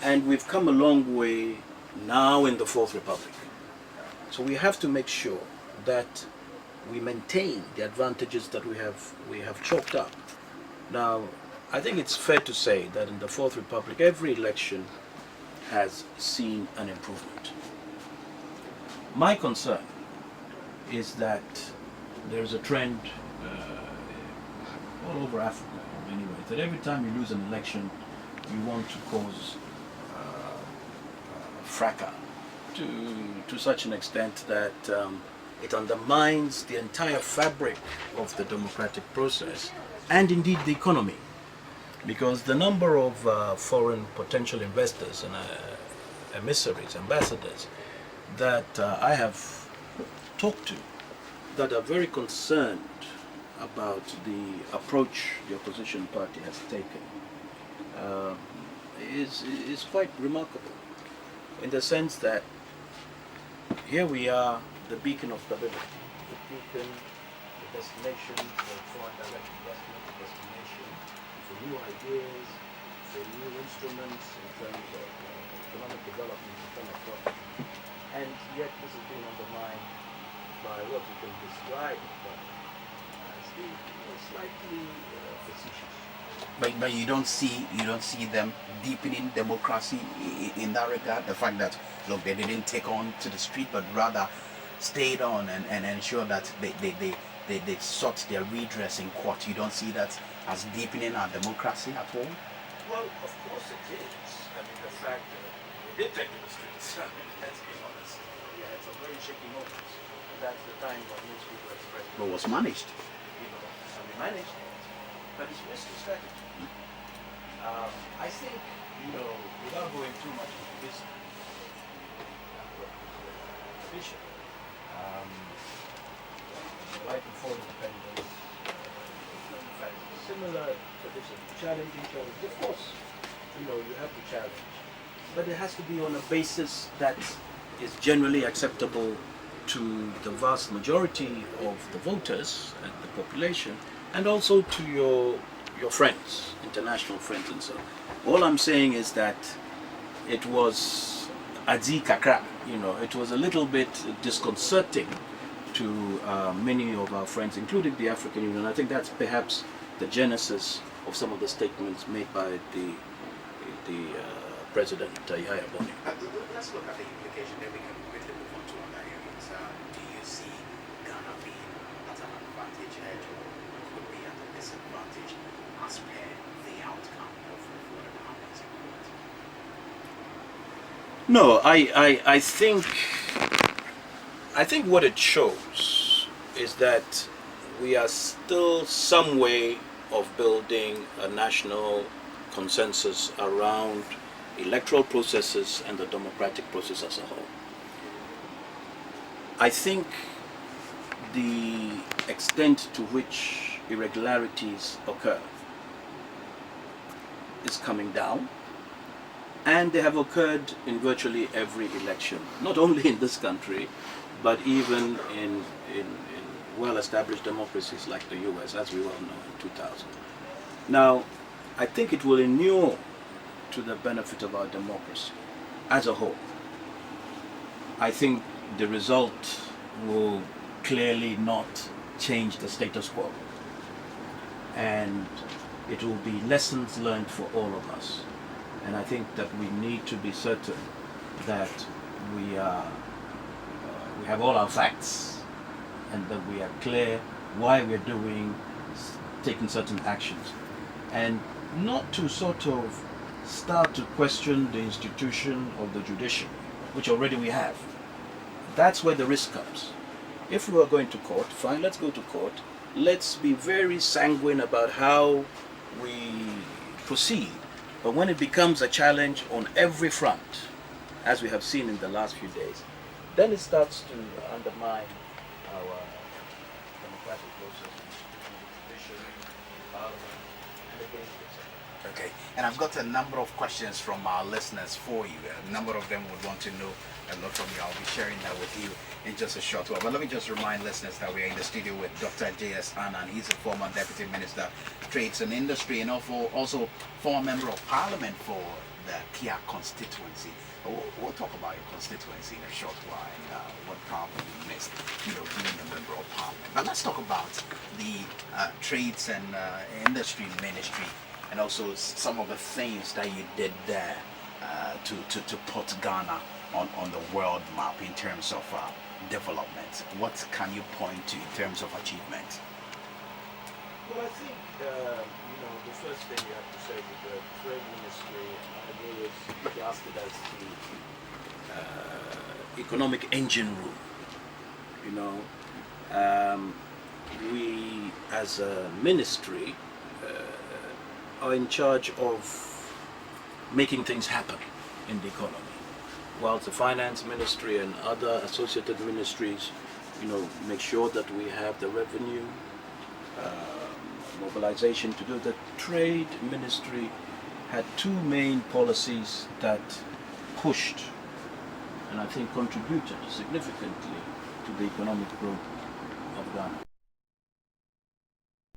And we've come a long way now in the Fourth Republic. So we have to make sure that we maintain the advantages that we have chalked up. Now, I think it's fair to say that in the Fourth Republic, every election has seen an improvement. My concern is that there is a trend all over Africa, anyway, that every time you lose an election, you want to cause fracas to such an extent that it undermines the entire fabric of the democratic process and indeed the economy. Because the number of foreign potential investors and emissaries, ambassadors that I have talked to that are very concerned about the approach the opposition party has taken is quite remarkable, in the sense that here we are, the beacon of stability, the beacon, the destination for foreign direct investment, the destination for new ideas, for new instruments in terms of economic development, in terms of growth. And yet this is being undermined by what we can describe as being slightly facetious. But you don't see them deepening democracy in that regard. The fact that look, they didn't take on to the street, but rather stayed on and ensure that they sought their redress in court. You don't see that as deepening our democracy at all? Well, of course it is. I mean, the fact that we did take to the streets, I mean, let's be honest. We had some very shaky moments. And that's the time when most people expressed. But was managed. And we managed it. But it's risky strategy. I think, without going too much into this, tradition, right before independence, in fact, similar tradition, challenge each other. Of course, you have to challenge, but it has to be on a basis that is generally acceptable to the vast majority of the voters and the population, and also to your friends, international friends and so on. All I'm saying is that it was adzi kakra, it was a little bit disconcerting to many of our friends, including the African Union. I think that's perhaps the genesis of some of the statements made by the President Yahya Boni. Let's look at the implication, then we can quickly move on to other areas. Do you see Ghana being at an advantage edge, or could be at a disadvantage as per the outcome of whatever happens in court? No, I think what it shows is that we are still some way of building a national consensus around electoral processes and the democratic process as a whole. I think the extent to which irregularities occur is coming down, and they have occurred in virtually every election, not only in this country, but even in well-established democracies like the US, as we well know, in 2000. Now, I think it will inure to the benefit of our democracy as a whole. I think the result will clearly not change the status quo, and it will be lessons learned for all of us. And I think that we need to be certain that we have all our facts, and that we are clear why we're taking certain actions, and not to sort of start to question the institution of the judiciary, which already we have. That's where the risk comes. If we are going to court, fine, let's go to court. Let's be very sanguine about how we proceed. But when it becomes a challenge on every front, as we have seen in the last few days, then it starts to undermine our democratic process, tradition, parliament, and against etc. Okay, and I've got a number of questions from our listeners for you. A number of them would want to know a lot from you. I'll be sharing that with you in just a short while. But let me just remind listeners that we are in the studio with Dr. J.S. Annan. He's a former Deputy Minister, Trades and Industry, and also former Member of Parliament for the Kia constituency. We'll talk about your constituency in a short while and what probably you missed, being a Member of Parliament. But let's talk about the Trades and Industry Ministry, and also some of the things that you did there to put Ghana on the world map in terms of development. What can you point to in terms of achievement? Well, I think the first thing you have to say with the trade ministry, I've always classed it as the economic engine room. We as a ministry are in charge of making things happen in the economy, whilst the finance ministry and other associated ministries, make sure that we have the revenue, mobilization to do. The trade ministry had two main policies that pushed and I think contributed significantly to the economic growth of Ghana.